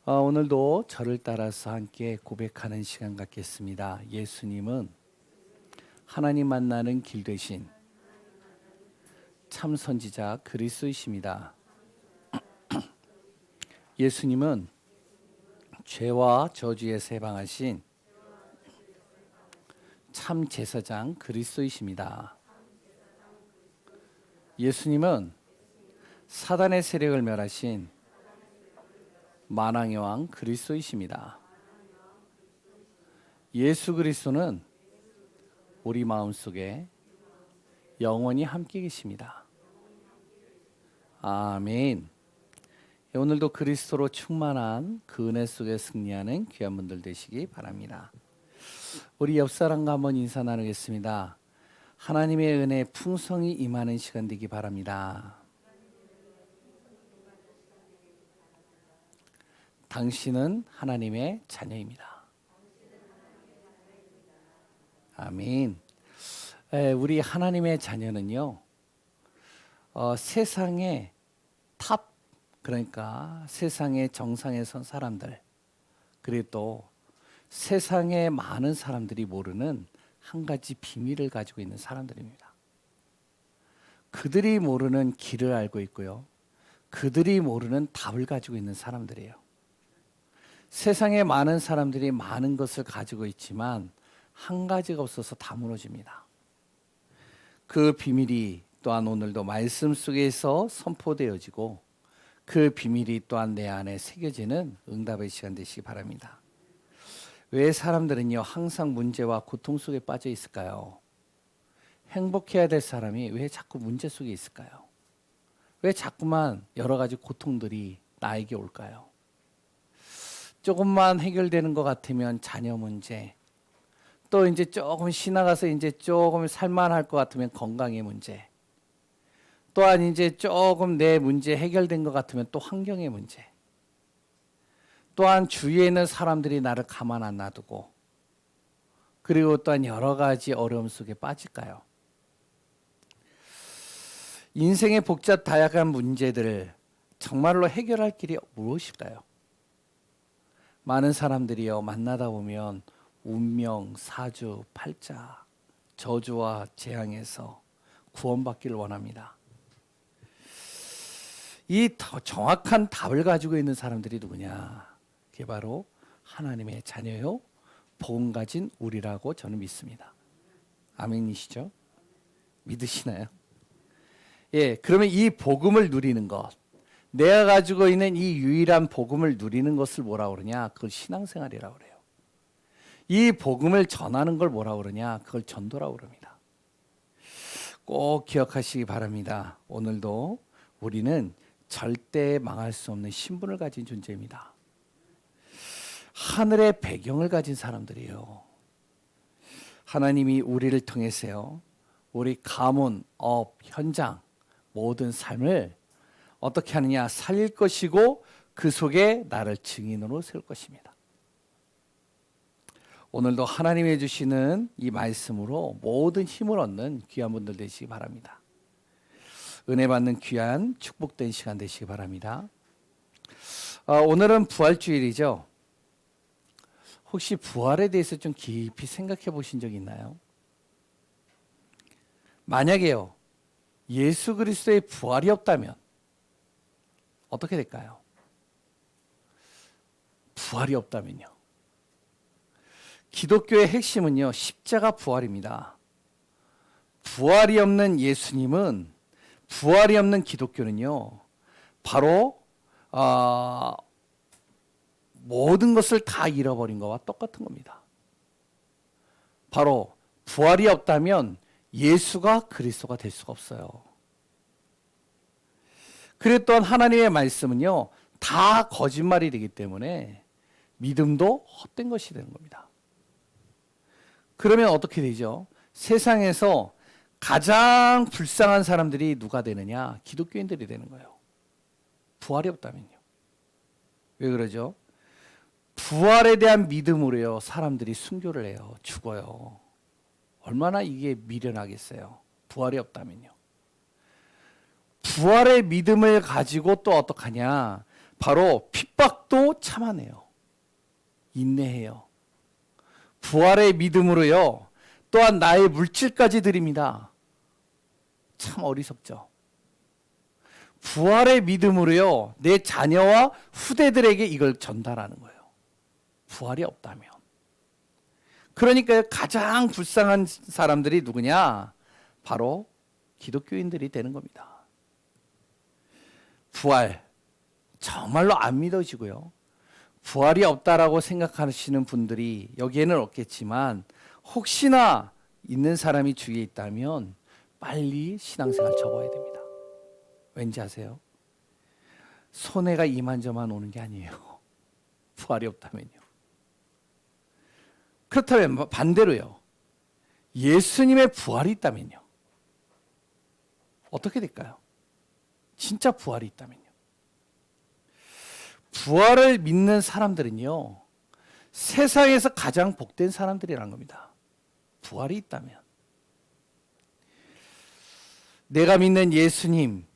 오늘도 저를 따라서 함께 고백하는 시간 갖겠습니다. 예수님은 하나님 만나는 길 되신 참 선지자 그리스도이십니다. 예수님은 죄와 저주에서 해방하신 참 제사장 그리스도이십니다. 예수님은 사단의 세력을 멸하신 만왕의 왕 그리스도이십니다. 예수 그리스도는 우리 마음속에 영원히 함께 계십니다. 아멘. 오늘도 그리스도로 충만한 그 은혜 속에 승리하는 귀한 분들 되시기 바랍니다. 우리 옆 사람과 한번 인사 나누겠습니다. 하나님의 은혜 풍성히 임하는 시간 되기 바랍니다. 당신은 하나님의 자녀입니다. 아멘. 우리 하나님의 자녀는요, 세상의 탑, 그러니까 세상의 정상에 선 사람들, 그리고 또 세상의 많은 사람들이 모르는 한 가지 비밀을 가지고 있는 사람들입니다. 그들이 모르는 길을 알고 있고요, 그들이 모르는 답을 가지고 있는 사람들이에요. 세상에 많은 사람들이 많은 것을 가지고 있지만 한 가지가 없어서 다 무너집니다. 그 비밀이 또한 오늘도 말씀 속에서 선포되어지고 그 비밀이 또한 내 안에 새겨지는 응답의 시간 되시기 바랍니다. 왜 사람들은요 항상 문제와 고통 속에 빠져 있을까요? 행복해야 될 사람이 왜 자꾸 문제 속에 있을까요? 왜 자꾸만 여러 가지 고통들이 나에게 올까요? 조금만 해결되는 것 같으면 자녀 문제, 또 이제 조금 지나가서 이제 조금 살만할 것 같으면 건강의 문제, 또한 이제 조금 내 문제 해결된 것 같으면 또 환경의 문제, 또한 주위에 있는 사람들이 나를 가만 안 놔두고, 그리고 또한 여러 가지 어려움 속에 빠질까요? 인생의 복잡 다양한 문제들을 정말로 해결할 길이 무엇일까요? 많은 사람들이요 만나다 보면 운명, 사주, 팔자, 저주와 재앙에서 구원받기를 원합니다. 이 더 정확한 답을 가지고 있는 사람들이 누구냐? 그게 바로 하나님의 자녀요 복음 가진 우리라고 저는 믿습니다. 아멘이시죠? 믿으시나요? 예, 그러면 이 복음을 누리는 것, 내가 가지고 있는 이 유일한 복음을 누리는 것을 뭐라 그러냐? 그걸 신앙생활이라고 그래요. 이 복음을 전하는 걸 뭐라 그러냐? 그걸 전도라고 그럽니다. 꼭 기억하시기 바랍니다. 오늘도 우리는 절대 망할 수 없는 신분을 가진 존재입니다. 하늘의 배경을 가진 사람들이에요. 하나님이 우리를 통해서요, 우리 가문, 업, 현장, 모든 삶을 어떻게 하느냐? 살릴 것이고 그 속에 나를 증인으로 세울 것입니다. 오늘도 하나님이 주시는 이 말씀으로 모든 힘을 얻는 귀한 분들 되시기 바랍니다. 은혜 받는 귀한 축복된 시간 되시기 바랍니다. 오늘은 부활주일이죠. 혹시 부활에 대해서 좀 깊이 생각해 보신 적 있나요? 만약에요, 예수 그리스도의 부활이 없다면 어떻게 될까요? 부활이 없다면요. 기독교의 핵심은요, 십자가 부활입니다. 부활이 없는 예수님은, 부활이 없는 기독교는요, 바로 모든 것을 다 잃어버린 것과 똑같은 겁니다. 바로 부활이 없다면 예수가 그리스도가 될 수가 없어요. 그래 또한 하나님의 말씀은요 다 거짓말이 되기 때문에 믿음도 헛된 것이 되는 겁니다. 그러면 어떻게 되죠? 세상에서 가장 불쌍한 사람들이 누가 되느냐? 기독교인들이 되는 거예요. 부활이 없다면요. 왜 그러죠? 부활에 대한 믿음으로요 사람들이 순교를 해요. 죽어요. 얼마나 이게 미련하겠어요. 부활이 없다면요. 부활의 믿음을 가지고 또 어떡하냐? 바로 핍박도 참아내요. 인내해요. 부활의 믿음으로요. 또한 나의 물질까지 드립니다. 참 어리석죠. 부활의 믿음으로요. 내 자녀와 후대들에게 이걸 전달하는 거예요. 부활이 없다면. 그러니까 가장 불쌍한 사람들이 누구냐? 바로 기독교인들이 되는 겁니다. 부활 정말로 안 믿어지고요. 부활이 없다라고 생각하시는 분들이 여기에는 없겠지만 혹시나 있는 사람이 주위에 있다면 빨리 신앙생활 접어야 됩니다. 왠지 아세요? 손해가 이만저만 오는 게 아니에요. 부활이 없다면요. 그렇다면 반대로요. 예수님의 부활이 있다면요. 어떻게 될까요? 진짜 부활이 있다면요. 부활을 믿는 사람들은요. 세상에서 가장 복된 사람들이라는 겁니다. 부활이 있다면. 내가 믿는 예수님,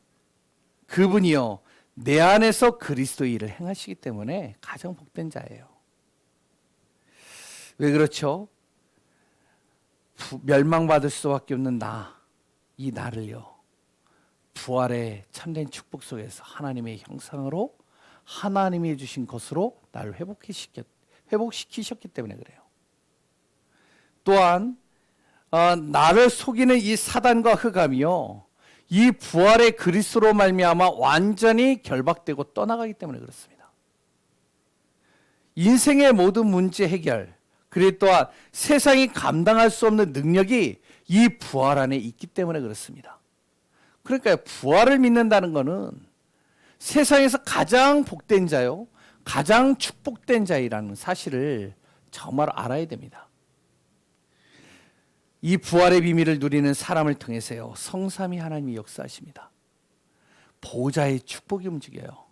그분이요. 내 안에서 그리스도의 일을 행하시기 때문에 가장 복된 자예요. 왜 그렇죠? 멸망받을 수밖에 없는 이 나를요. 부활의 참된 축복 속에서 하나님의 형상으로 하나님이 주신 것으로 나를 회복시키셨기 때문에 그래요. 또한 나를 속이는 이 사단과 흑암이요. 이 부활의 그리스도로 말미암아 완전히 결박되고 떠나가기 때문에 그렇습니다. 인생의 모든 문제 해결, 그리고 또한 세상이 감당할 수 없는 능력이 이 부활 안에 있기 때문에 그렇습니다. 그러니까 부활을 믿는다는 것은 세상에서 가장 복된 자요, 가장 축복된 자이라는 사실을 정말 알아야 됩니다. 이 부활의 비밀을 누리는 사람을 통해서요, 성삼위 하나님이 역사하십니다. 보호자의 축복이 움직여요.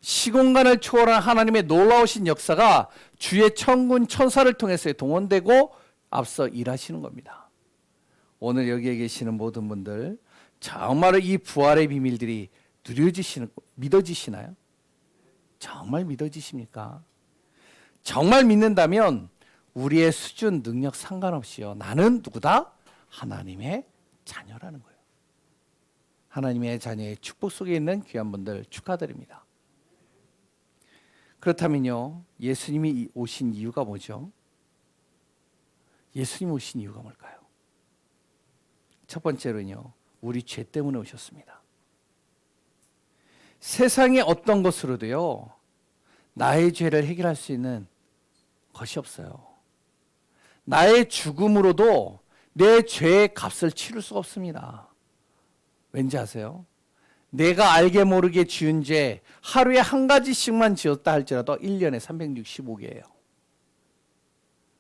시공간을 초월한 하나님의 놀라우신 역사가 주의 천군 천사를 통해서 동원되고 앞서 일하시는 겁니다. 오늘 여기에 계시는 모든 분들 정말 이 부활의 비밀들이 믿어지시나요? 정말 믿어지십니까? 정말 믿는다면 우리의 수준, 능력 상관없이요. 나는 누구다? 하나님의 자녀라는 거예요. 하나님의 자녀의 축복 속에 있는 귀한 분들 축하드립니다. 그렇다면요. 예수님이 오신 이유가 뭐죠? 예수님 오신 이유가 뭘까요? 첫 번째로는요. 우리 죄 때문에 오셨습니다. 세상의 어떤 것으로도요. 나의 죄를 해결할 수 있는 것이 없어요. 나의 죽음으로도 내 죄의 값을 치를 수가 없습니다. 왠지 아세요? 내가 알게 모르게 지은 죄 하루에 한 가지씩만 지었다 할지라도 1년에 365개예요.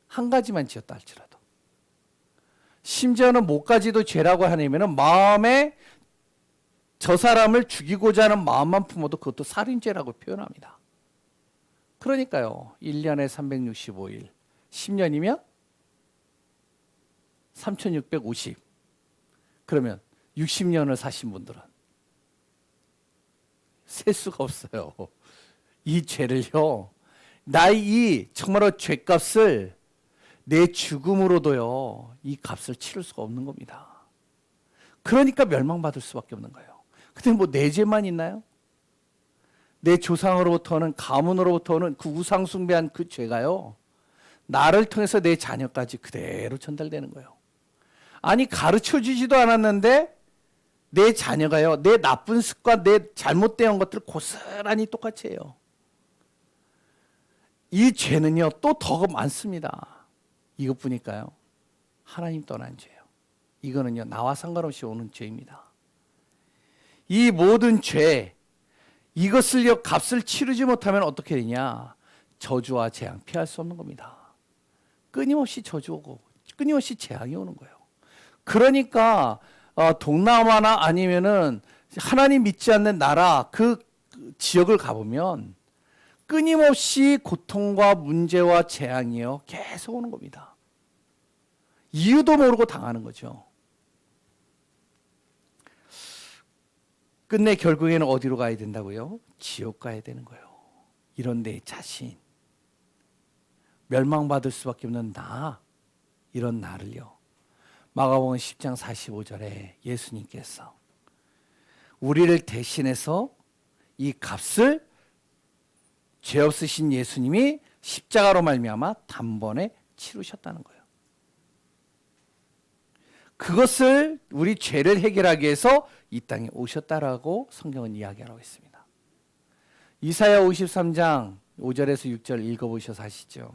한 가지만 지었다 할지라도. 심지어는 못가지도 죄라고 하냐면 마음에 저 사람을 죽이고자 하는 마음만 품어도 그것도 살인죄라고 표현합니다. 그러니까요. 1년에 365일, 10년이면 3650. 그러면 60년을 사신 분들은 셀 수가 없어요. 이 죄를요. 나의 정말로 죄값을 내 죽음으로도요. 이 값을 치를 수가 없는 겁니다. 그러니까 멸망받을 수밖에 없는 거예요. 근데 뭐 내 죄만 있나요? 내 조상으로부터는 가문으로부터는 그 우상 숭배한 그 죄가요. 나를 통해서 내 자녀까지 그대로 전달되는 거예요. 아니 가르쳐 주지도 않았는데 내 자녀가요. 내 나쁜 습관, 내 잘못된 것들 고스란히 똑같이 해요. 이 죄는요. 또 더 많습니다. 이것 보니까요. 하나님 떠난 죄예요. 이거는요. 나와 상관없이 오는 죄입니다. 이 모든 죄, 이것을요. 값을 치르지 못하면 어떻게 되냐? 저주와 재앙 피할 수 없는 겁니다. 끊임없이 저주 오고 끊임없이 재앙이 오는 거예요. 그러니까 동남아나 아니면은 하나님 믿지 않는 나라 그 지역을 가보면 끊임없이 고통과 문제와 재앙이요 계속 오는 겁니다. 이유도 모르고 당하는 거죠. 끝내 결국에는 어디로 가야 된다고요? 지옥 가야 되는 거예요. 이런 내 자신, 멸망받을 수밖에 없는 나, 이런 나를요, 마가복음 10장 45절에 예수님께서 우리를 대신해서 이 값을 죄 없으신 예수님이 십자가로 말미암아 단번에 치르셨다는 거예요. 그것을 우리 죄를 해결하기 위해서 이 땅에 오셨다라고 성경은 이야기하고 있습니다. 이사야 53장 5절에서 6절 읽어보셔서 아시죠?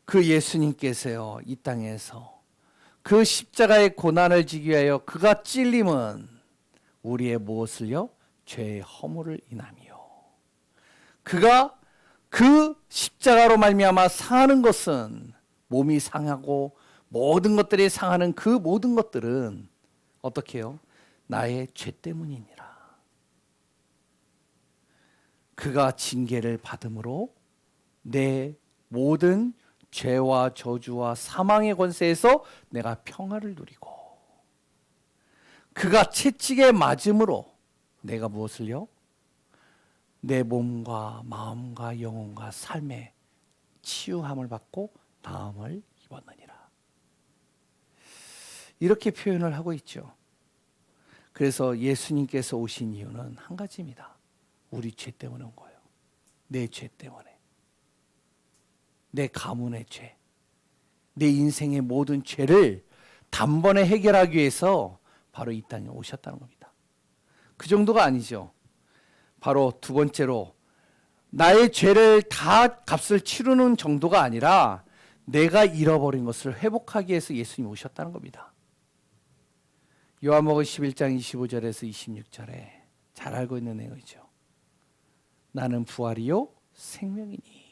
그 예수님께서요, 이 땅에서 그 십자가의 고난을 지기 위하여 그가 찔림은 우리의 무엇을요? 죄의 허물을 인함이요. 그가 그 십자가로 말미암아 상하는 것은, 몸이 상하고 모든 것들이 상하는 그 모든 것들은 어떻게 해요? 나의 죄 때문이니라. 그가 징계를 받음으로 내 모든 죄와 저주와 사망의 권세에서 내가 평화를 누리고, 그가 채찍에 맞음으로 내가 무엇을요? 내 몸과 마음과 영혼과 삶에 치유함을 받고 나음을 입었느니라. 이렇게 표현을 하고 있죠. 그래서 예수님께서 오신 이유는 한 가지입니다. 우리 죄 때문에 온 거예요. 내 죄 때문에. 내 가문의 죄, 내 인생의 모든 죄를 단번에 해결하기 위해서 바로 이 땅에 오셨다는 겁니다. 그 정도가 아니죠. 바로 두 번째로 나의 죄를 다 값을 치르는 정도가 아니라 내가 잃어버린 것을 회복하기 위해서 예수님이 오셨다는 겁니다. 요한복음 11장 25절에서 26절에 잘 알고 있는 내용이죠. 나는 부활이요 생명이니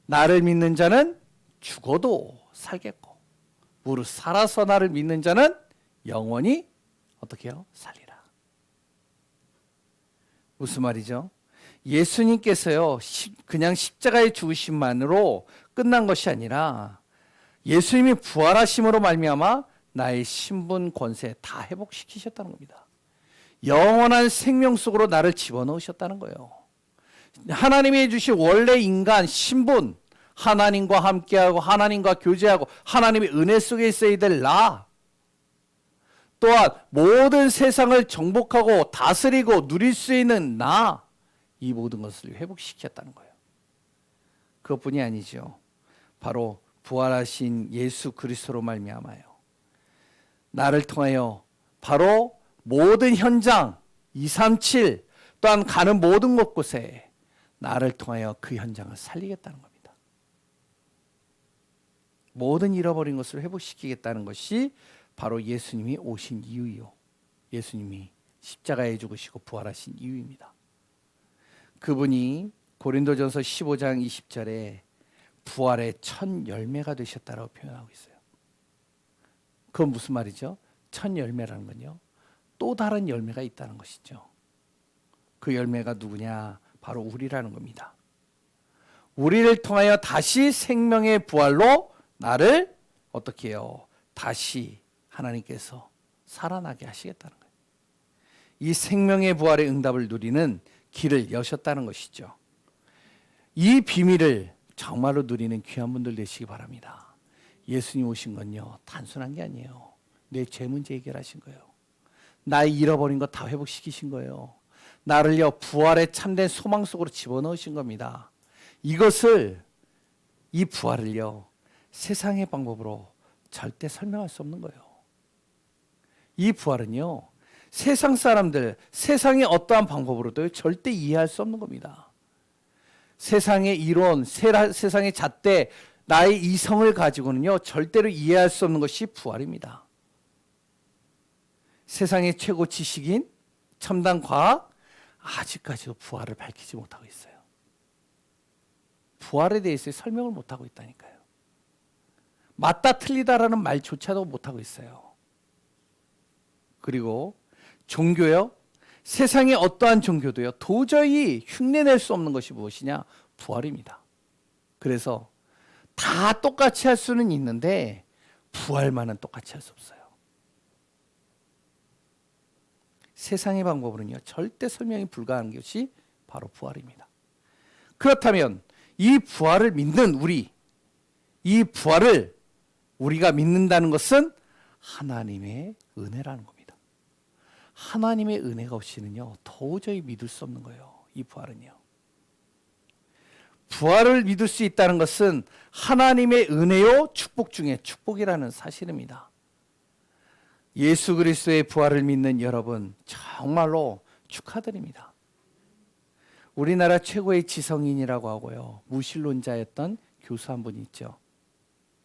나를 믿는 자는 죽어도 살겠고 무릇 살아서 나를 믿는 자는 영원히 어떻게 해요? 살리라. 무슨 말이죠? 예수님께서요 그냥 십자가의 죽으심만으로 끝난 것이 아니라 예수님이 부활하심으로 말미암아 나의 신분 권세 다 회복시키셨다는 겁니다. 영원한 생명 속으로 나를 집어넣으셨다는 거예요. 하나님이 주신 원래 인간 신분, 하나님과 함께하고 하나님과 교제하고 하나님의 은혜 속에 있어야 될 나, 또한 모든 세상을 정복하고 다스리고 누릴 수 있는 나, 이 모든 것을 회복시켰다는 거예요. 그것뿐이 아니죠. 바로 부활하신 예수 그리스도로 말미암아요. 나를 통하여 바로 모든 현장 237 또한 가는 모든 곳곳에 나를 통하여 그 현장을 살리겠다는 겁니다. 모든 잃어버린 것을 회복시키겠다는 것이 바로 예수님이 오신 이유요. 예수님이 십자가에 죽으시고 부활하신 이유입니다. 그분이 고린도전서 15장 20절에 부활의 첫 열매가 되셨다라고 표현하고 있어요. 그건 무슨 말이죠? 첫 열매라는 건요, 또 다른 열매가 있다는 것이죠. 그 열매가 누구냐? 바로 우리라는 겁니다. 우리를 통하여 다시 생명의 부활로 나를 어떻게 해요? 다시 하나님께서 살아나게 하시겠다는 거예요. 이 생명의 부활의 응답을 누리는 길을 여셨다는 것이죠. 이 비밀을 정말로 누리는 귀한 분들 되시기 바랍니다. 예수님 오신 건요 단순한 게 아니에요. 내 죄 문제 해결하신 거예요. 나의 잃어버린 것 다 회복시키신 거예요. 나를요 부활의 참된 소망 속으로 집어넣으신 겁니다. 이것을, 이 부활을요 세상의 방법으로 절대 설명할 수 없는 거예요. 이 부활은요 세상 사람들, 세상의 어떠한 방법으로도 절대 이해할 수 없는 겁니다. 세상의 이론, 세상의 잣대, 나의 이성을 가지고는요 절대로 이해할 수 없는 것이 부활입니다. 세상의 최고 지식인 첨단 과학, 아직까지도 부활을 밝히지 못하고 있어요. 부활에 대해서 설명을 못하고 있다니까요. 맞다 틀리다라는 말조차도 못하고 있어요. 그리고 종교요, 세상의 어떠한 종교도요 도저히 흉내낼 수 없는 것이 무엇이냐? 부활입니다. 그래서 다 똑같이 할 수는 있는데 부활만은 똑같이 할 수 없어요. 세상의 방법으로는요 절대 설명이 불가한 것이 바로 부활입니다. 그렇다면 이 부활을 믿는 우리, 이 부활을 우리가 믿는다는 것은 하나님의 은혜라는 겁니다. 하나님의 은혜가 없이는요, 도저히 믿을 수 없는 거예요. 이 부활은요. 부활을 믿을 수 있다는 것은 하나님의 은혜요 축복 중에 축복이라는 사실입니다. 예수 그리스도의 부활을 믿는 여러분 정말로 축하드립니다. 우리나라 최고의 지성인이라고 하고요, 무신론자였던 교수 한 분이 있죠.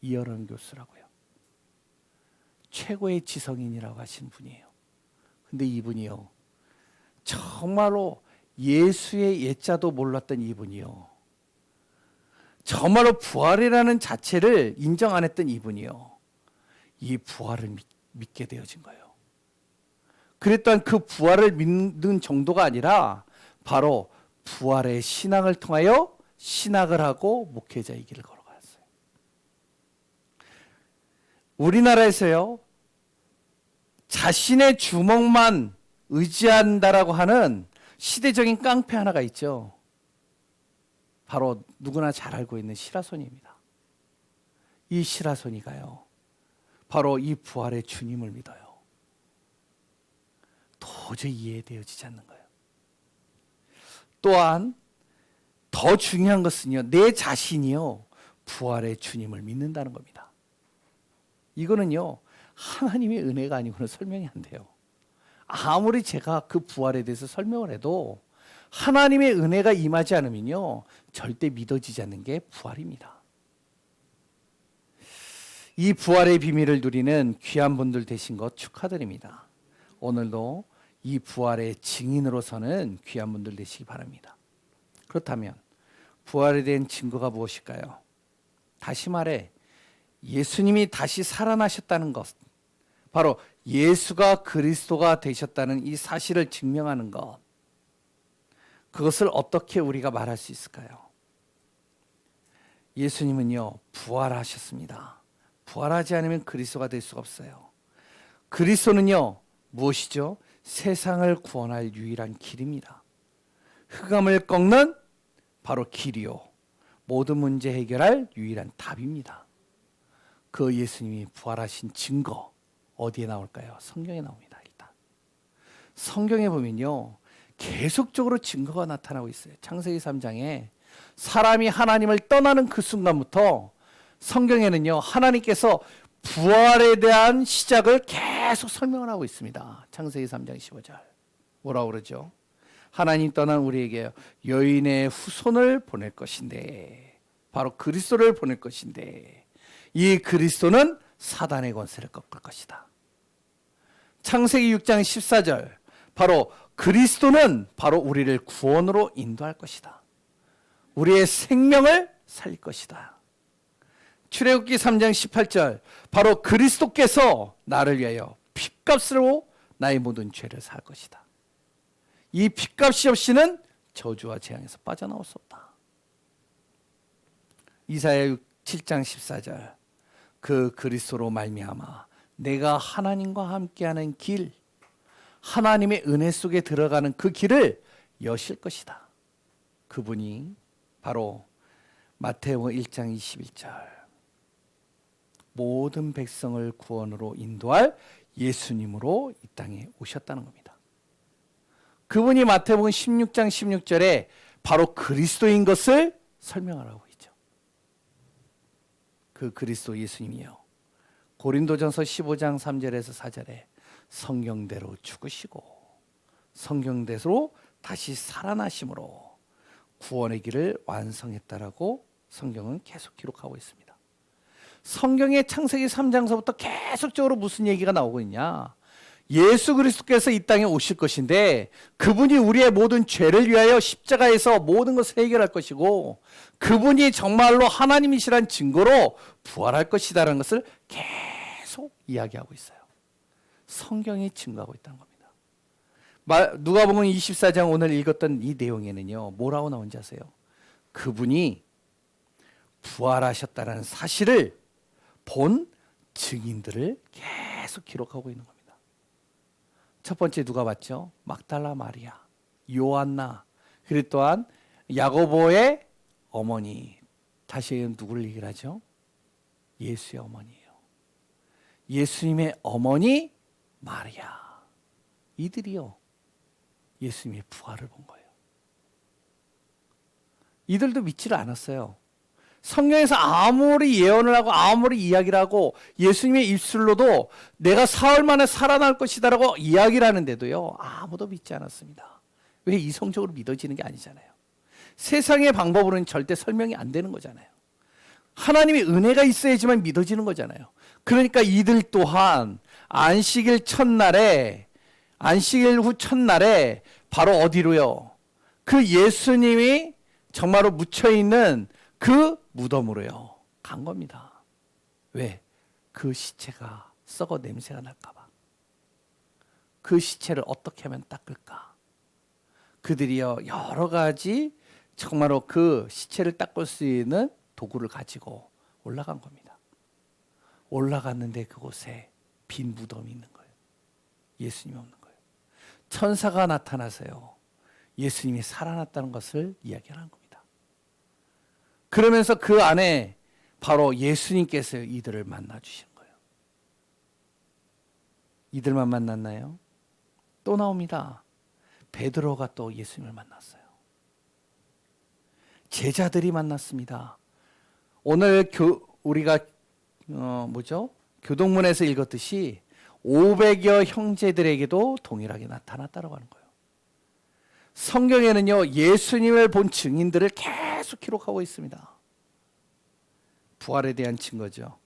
이어론 교수라고요. 최고의 지성인이라고 하신 분이에요. 근데 이분이요, 정말로 예수의 예자도 몰랐던 이분이요, 정말로 부활이라는 자체를 인정 안 했던 이분이요, 이 부활을 믿게 되어진 거예요. 그랬던 그 부활을 믿는 정도가 아니라 바로 부활의 신앙을 통하여 신학을 하고 목회자의 길을 걸어갔어요. 우리나라에서요, 자신의 주먹만 의지한다라고 하는 시대적인 깡패 하나가 있죠. 바로 누구나 잘 알고 있는 시라소니입니다. 이 시라소니가요, 바로 이 부활의 주님을 믿어요. 도저히 이해되어지지 않는 거예요. 또한 더 중요한 것은요, 내 자신이요 부활의 주님을 믿는다는 겁니다. 이거는요 하나님의 은혜가 아니고는 설명이 안 돼요. 아무리 제가 그 부활에 대해서 설명을 해도 하나님의 은혜가 임하지 않으면요 절대 믿어지지 않는 게 부활입니다. 이 부활의 비밀을 누리는 귀한 분들 되신 것 축하드립니다. 오늘도 이 부활의 증인으로서는 귀한 분들 되시기 바랍니다. 그렇다면 부활에 대한 증거가 무엇일까요? 다시 말해 예수님이 다시 살아나셨다는 것, 바로 예수가 그리스도가 되셨다는 이 사실을 증명하는 것, 그것을 어떻게 우리가 말할 수 있을까요? 예수님은요 부활하셨습니다. 부활하지 않으면 그리스도가 될 수가 없어요. 그리스도는요 무엇이죠? 세상을 구원할 유일한 길입니다. 흑암을 꺾는 바로 길이요, 모든 문제 해결할 유일한 답입니다. 그 예수님이 부활하신 증거 어디에 나올까요? 성경에 나옵니다. 일단 성경에 보면요 계속적으로 증거가 나타나고 있어요. 창세기 3장에 사람이 하나님을 떠나는 그 순간부터 성경에는요 하나님께서 부활에 대한 시작을 계속 설명을 하고 있습니다. 창세기 3장 15절 뭐라고 그러죠? 하나님 떠난 우리에게 여인의 후손을 보낼 것인데, 바로 그리스도를 보낼 것인데, 이 그리스도는 사단의 권세를 꺾을 것이다. 창세기 6장 14절 바로 그리스도는 바로 우리를 구원으로 인도할 것이다. 우리의 생명을 살릴 것이다. 출애굽기 3장 18절 바로 그리스도께서 나를 위하여 핏값으로 나의 모든 죄를 살 것이다. 이 핏값이 없이는 저주와 재앙에서 빠져나올 수 없다. 이사야 7장 14절 그 그리스도로 말미암아 내가 하나님과 함께하는 길, 하나님의 은혜 속에 들어가는 그 길을 여실 것이다. 그분이 바로 마태복음 1장 21절 모든 백성을 구원으로 인도할 예수님으로 이 땅에 오셨다는 겁니다. 그분이 마태복음 16장 16절에 바로 그리스도인 것을 설명하라고 있죠. 그 그리스도 예수님이요 고린도전서 15장 3절에서 4절에 성경대로 죽으시고 성경대로 다시 살아나심으로 구원의 길을 완성했다라고 성경은 계속 기록하고 있습니다. 성경의 창세기 3장서부터 계속적으로 무슨 얘기가 나오고 있냐? 예수 그리스도께서 이 땅에 오실 것인데 그분이 우리의 모든 죄를 위하여 십자가에서 모든 것을 해결할 것이고 그분이 정말로 하나님이시란 증거로 부활할 것이다라는 것을 계속 이야기하고 있어요. 성경이 증거하고 있다는 겁니다. 누가복음 24장 오늘 읽었던 이 내용에는요 뭐라고 나온지 아세요? 그분이 부활하셨다는 사실을 본 증인들을 계속 기록하고 있는 겁니다. 첫 번째 누가 봤죠? 막달라 마리아, 요한나, 그리고 또한 야고보의 어머니, 다시 누구를 얘기를 하죠? 예수의 어머니예요. 예수님의 어머니 마리아. 이들이요, 예수님의 부활을 본 거예요. 이들도 믿지를 않았어요. 성경에서 아무리 예언을 하고 아무리 이야기를 하고 예수님의 입술로도 내가 사흘 만에 살아날 것이다라고 이야기를 하는데도요, 아무도 믿지 않았습니다. 왜? 이성적으로 믿어지는 게 아니잖아요. 세상의 방법으로는 절대 설명이 안 되는 거잖아요. 하나님의 은혜가 있어야지만 믿어지는 거잖아요. 그러니까 이들 또한 안식일 후 첫날에 바로 어디로요? 그 예수님이 정말로 묻혀있는 그 무덤으로요 간 겁니다. 왜? 그 시체가 썩어 냄새가 날까봐. 그 시체를 어떻게 하면 닦을까? 그들이요 여러 가지 정말로 그 시체를 닦을 수 있는 도구를 가지고 올라간 겁니다. 올라갔는데 그곳에 빈 무덤이 있는 거예요. 예수님이 없는 거예요. 천사가 나타나서요 예수님이 살아났다는 것을 이야기하는 겁니다. 그러면서 그 안에 바로 예수님께서 이들을 만나 주신 거예요. 이들만 만났나요? 또 나옵니다. 베드로가 또 예수님을 만났어요. 제자들이 만났습니다. 오늘 우리가 교동문에서 읽었듯이 500여 형제들에게도 동일하게 나타났다고 하는 거예요. 성경에는요 예수님을 본 증인들을 계속 기록하고 있습니다. 부활에 대한 증거죠.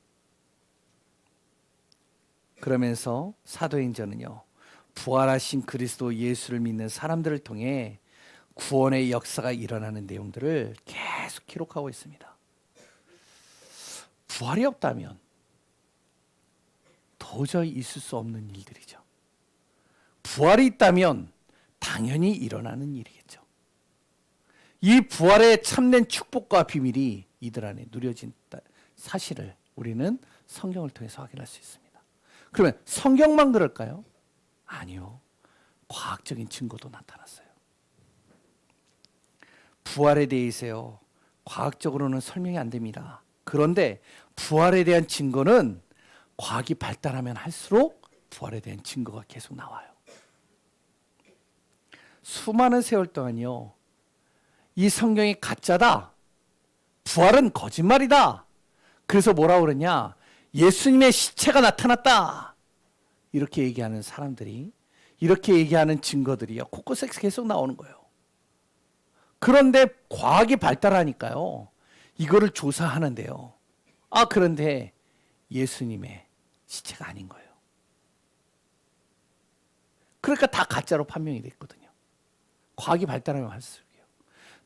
그러면서 사도행전은요 부활하신 그리스도 예수를 믿는 사람들을 통해 구원의 역사가 일어나는 내용들을 계속 기록하고 있습니다. 부활이 없다면 도저히 있을 수 없는 일들이죠. 부활이 있다면 당연히 일어나는 일이겠죠. 이 부활의 참된 축복과 비밀이 이들 안에 누려진 사실을 우리는 성경을 통해서 확인할 수 있습니다. 그러면 성경만 그럴까요? 아니요. 과학적인 증거도 나타났어요. 부활에 대해서요 과학적으로는 설명이 안 됩니다. 그런데 부활에 대한 증거는 과학이 발달하면 할수록 부활에 대한 증거가 계속 나와요. 수많은 세월 동안요 이 성경이 가짜다, 부활은 거짓말이다, 그래서 뭐라고 그러냐, 예수님의 시체가 나타났다, 이렇게 얘기하는 사람들이, 이렇게 얘기하는 증거들이요 곳곳에 계속 나오는 거예요. 그런데 과학이 발달하니까요 이거를 조사하는데요, 그런데 예수님의 시체가 아닌 거예요. 그러니까 다 가짜로 판명이 됐거든요. 과학이 발달하면 할수록요.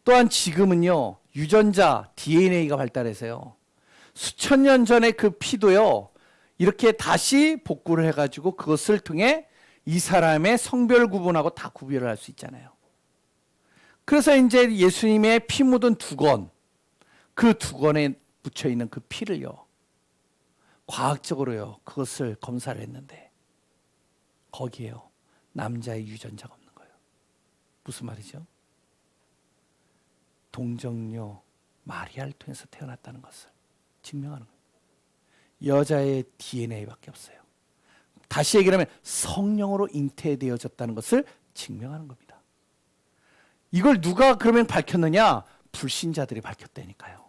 또한 지금은요 유전자 DNA가 발달해서요 수천 년 전의 그 피도요 이렇게 다시 복구를 해가지고 그것을 통해 이 사람의 성별 구분하고 다 구별을 할 수 있잖아요. 그래서 이제 예수님의 피 묻은 두건, 그 두건에 묻혀 있는 그 피를요 과학적으로요 그것을 검사를 했는데 거기에요 남자의 유전자가 없는 거예요. 무슨 말이죠? 동정녀 마리아를 통해서 태어났다는 것을 증명하는 거예요. 여자의 DNA밖에 없어요. 다시 얘기를 하면 성령으로 잉태되어졌다는 것을 증명하는 겁니다. 이걸 누가 그러면 밝혔느냐? 불신자들이 밝혔다니까요.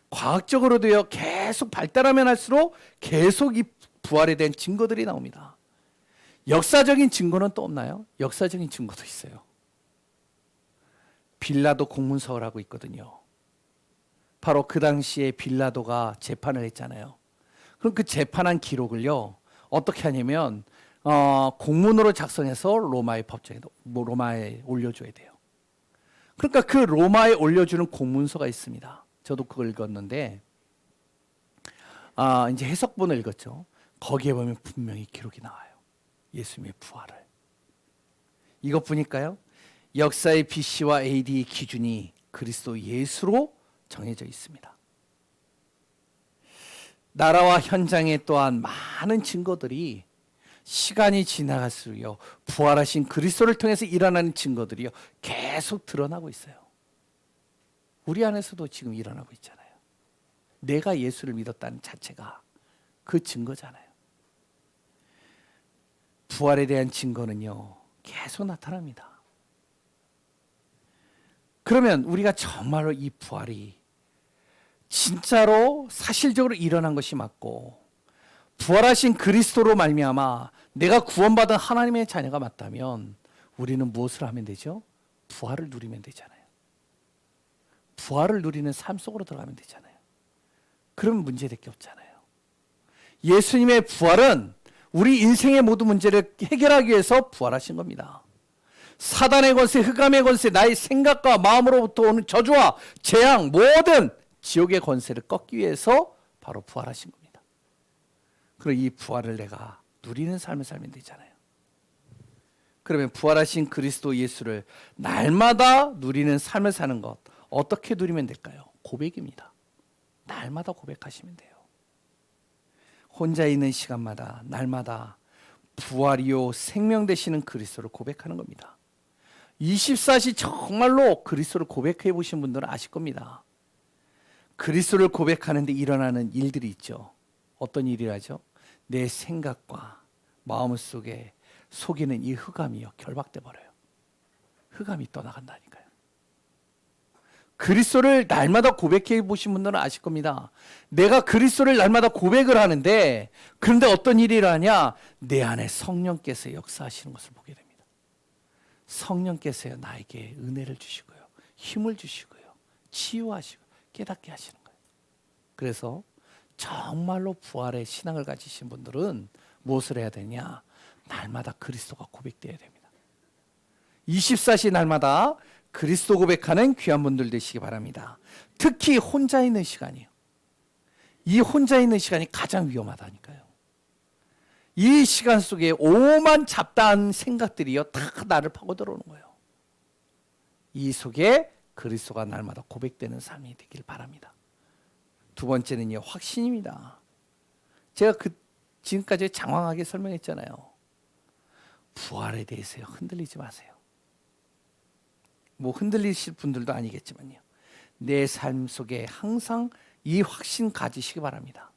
과학적으로도요 계속 발달하면 할수록 계속 이 부활에 대한 증거들이 나옵니다. 역사적인 증거는 또 없나요? 역사적인 증거도 있어요. 빌라도 공문서를 하고 있거든요. 바로 그 당시에 빌라도가 재판을 했잖아요. 그럼 그 재판한 기록을요 어떻게 하냐면 공문으로 작성해서 로마의 법정에 로마에 올려줘야 돼요. 그러니까 그 로마에 올려주는 공문서가 있습니다. 저도 그걸 읽었는데 이제 해석본을 읽었죠. 거기에 보면 분명히 기록이 나와요. 예수님의 부활을. 이것 보니까요 역사의 BC와 AD의 기준이 그리스도 예수로 정해져 있습니다. 나라와 현장에 또한 많은 증거들이 시간이 지나갈수록요, 부활하신 그리스도를 통해서 일어나는 증거들이요, 계속 드러나고 있어요. 우리 안에서도 지금 일어나고 있잖아요. 내가 예수를 믿었다는 자체가 그 증거잖아요. 부활에 대한 증거는요, 계속 나타납니다. 그러면 우리가 정말로 이 부활이 진짜로 사실적으로 일어난 것이 맞고 부활하신 그리스도로 말미암아 내가 구원받은 하나님의 자녀가 맞다면 우리는 무엇을 하면 되죠? 부활을 누리면 되잖아요. 부활을 누리는 삶 속으로 들어가면 되잖아요. 그러면 문제될 게 없잖아요. 예수님의 부활은 우리 인생의 모든 문제를 해결하기 위해서 부활하신 겁니다. 사단의 권세, 흑암의 권세, 나의 생각과 마음으로부터 오는 저주와 재앙, 모든 지옥의 권세를 꺾기 위해서 바로 부활하신 겁니다. 그리고 이 부활을 내가 누리는 삶을 살면 되잖아요. 그러면 부활하신 그리스도 예수를 날마다 누리는 삶을 사는 것, 어떻게 누리면 될까요? 고백입니다. 날마다 고백하시면 돼요. 혼자 있는 시간마다 날마다 부활이요 생명 되시는 그리스도를 고백하는 겁니다. 24시 정말로 그리스도를 고백해 보신 분들은 아실 겁니다. 그리스도를 고백하는데 일어나는 일들이 있죠. 어떤 일이라죠? 내 생각과 마음 속에 속이는 이 흑암이요, 결박돼 버려요. 흑암이 떠나간다니까요. 그리스도를 날마다 고백해 보신 분들은 아실 겁니다. 내가 그리스도를 날마다 고백을 하는데, 그런데 어떤 일이 일어나냐? 내 안에 성령께서 역사하시는 것을 보게 됩니다. 성령께서 나에게 은혜를 주시고요, 힘을 주시고요, 치유하시고 깨닫게 하시는 거예요. 그래서 정말로 부활의 신앙을 가지신 분들은 무엇을 해야 되냐? 날마다 그리스도가 고백되어야 됩니다. 24시 날마다 그리스도 고백하는 귀한 분들 되시기 바랍니다. 특히 혼자 있는 시간이요, 이 혼자 있는 시간이 가장 위험하다니까요. 이 시간 속에 오만 잡다한 생각들이요, 다 나를 파고 들어오는 거예요. 이 속에 그리스도가 날마다 고백되는 삶이 되길 바랍니다. 두 번째는요, 확신입니다. 제가 지금까지 장황하게 설명했잖아요. 부활에 대해서요, 흔들리지 마세요. 뭐 흔들리실 분들도 아니겠지만요, 내 삶 속에 항상 이 확신 가지시기 바랍니다.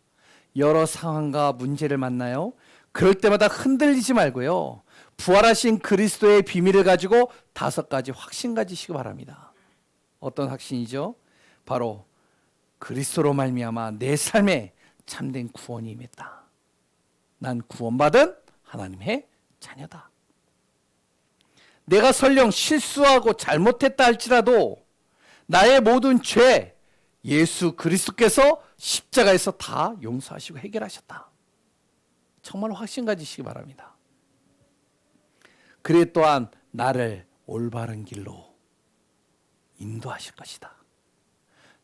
여러 상황과 문제를 만나요, 그럴 때마다 흔들리지 말고요, 부활하신 그리스도의 비밀을 가지고 5가지 확신 가지시기 바랍니다. 어떤 확신이죠? 바로 그리스도로 말미암아 내 삶에 참된 구원이 임했다. 난 구원받은 하나님의 자녀다. 내가 설령 실수하고 잘못했다 할지라도 나의 모든 죄 예수 그리스도께서 십자가에서 다 용서하시고 해결하셨다. 정말 확신 가지시기 바랍니다. 그래 또한 나를 올바른 길로 인도하실 것이다.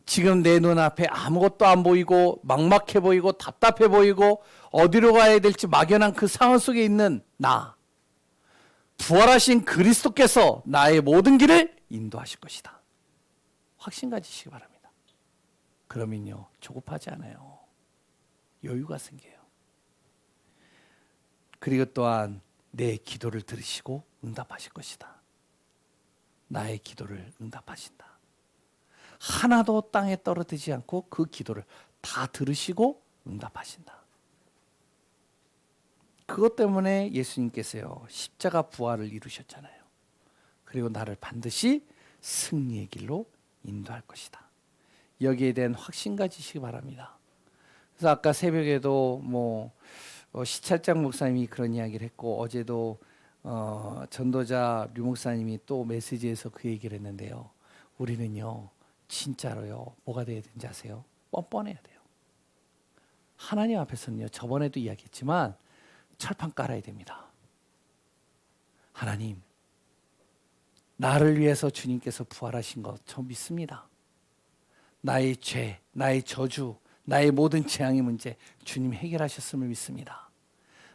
지금 내 눈앞에 아무것도 안 보이고 막막해 보이고 답답해 보이고 어디로 가야 될지 막연한 그 상황 속에 있는 나, 부활하신 그리스도께서 나의 모든 길을 인도하실 것이다. 확신 가지시기 바랍니다. 그러면요, 조급하지 않아요. 여유가 생겨요. 그리고 또한 내 기도를 들으시고 응답하실 것이다. 나의 기도를 응답하신다. 하나도 땅에 떨어지지 않고 그 기도를 다 들으시고 응답하신다. 그것 때문에 예수님께서요, 십자가 부활을 이루셨잖아요. 그리고 나를 반드시 승리의 길로 인도할 것이다. 여기에 대한 확신 가지시기 바랍니다. 그래서 아까 새벽에도 시찰장 목사님이 그런 이야기를 했고, 어제도 전도자 류 목사님이 또 메시지에서 그 얘기를 했는데요. 우리는요, 진짜로요, 뭐가 돼야 되는지 아세요? 뻔뻔해야 돼요. 하나님 앞에서는요, 저번에도 이야기했지만 철판 깔아야 됩니다. 하나님, 나를 위해서 주님께서 부활하신 것 저 믿습니다. 나의 죄, 나의 저주, 나의 모든 재앙의 문제 주님 해결하셨음을 믿습니다.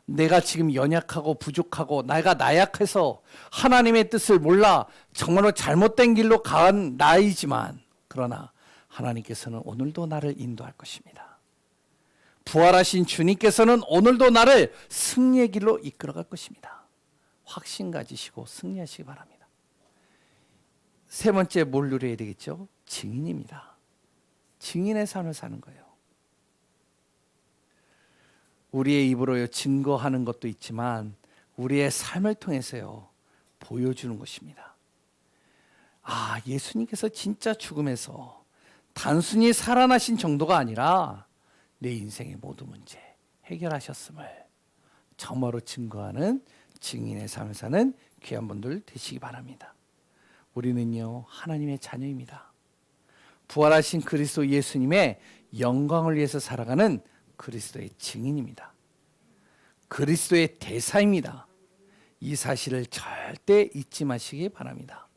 내가 지금 연약하고 부족하고 내가 나약해서 하나님의 뜻을 몰라 정말로 잘못된 길로 간 나이지만, 그러나 하나님께서는 오늘도 나를 인도할 것입니다. 부활하신 주님께서는 오늘도 나를 승리의 길로 이끌어갈 것입니다. 확신 가지시고 승리하시기 바랍니다. 세 번째 뭘 누려야 되겠죠? 증인입니다. 증인의 삶을 사는 거예요. 우리의 입으로 증거하는 것도 있지만 우리의 삶을 통해서요 보여주는 것입니다. 아, 예수님께서 진짜 죽음에서 단순히 살아나신 정도가 아니라 내 인생의 모든 문제 해결하셨음을 정말로 증거하는 증인의 삶을 사는 귀한 분들 되시기 바랍니다. 우리는요 하나님의 자녀입니다. 부활하신 그리스도 예수님의 영광을 위해서 살아가는 그리스도의 증인입니다. 그리스도의 대사입니다. 이 사실을 절대 잊지 마시기 바랍니다.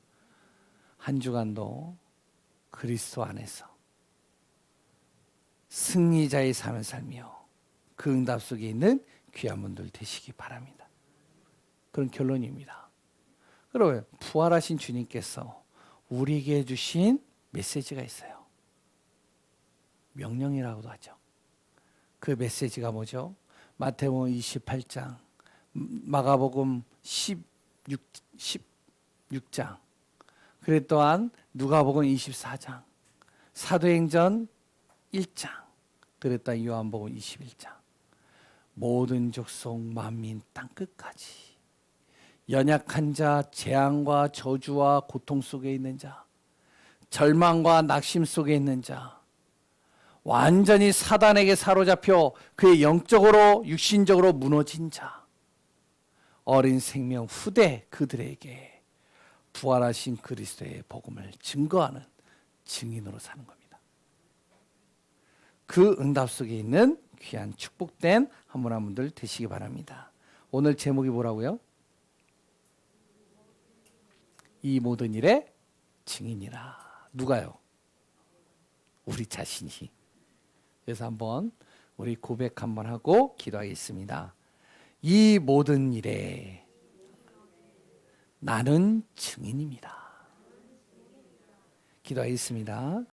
한 주간도 그리스도 안에서 승리자의 삶을 살며 그 응답 속에 있는 귀한 분들 되시기 바랍니다. 그런 결론입니다. 그리고 부활하신 주님께서 우리에게 주신 메시지가 있어요. 명령이라고도 하죠. 그 메시지가 뭐죠? 마태복음 28장, 마가복음 16장, 그리고 또한 누가복음 24장, 사도행전 1장, 그리고 또 요한복음 21장. 모든 족속 만민 땅끝까지 연약한 자, 재앙과 저주와 고통 속에 있는 자, 절망과 낙심 속에 있는 자, 완전히 사단에게 사로잡혀 그의 영적으로 육신적으로 무너진 자, 어린 생명 후대 그들에게 부활하신 그리스도의 복음을 증거하는 증인으로 사는 겁니다. 그 응답 속에 있는 귀한 축복된 한 분 한 분들 되시기 바랍니다. 오늘 제목이 뭐라고요? 이 모든 일의 증인이라. 누가요? 우리 자신이. 그래서 한번 우리 고백 한번 하고 기도하겠습니다. 이 모든 일에 나는 증인입니다. 기도하겠습니다.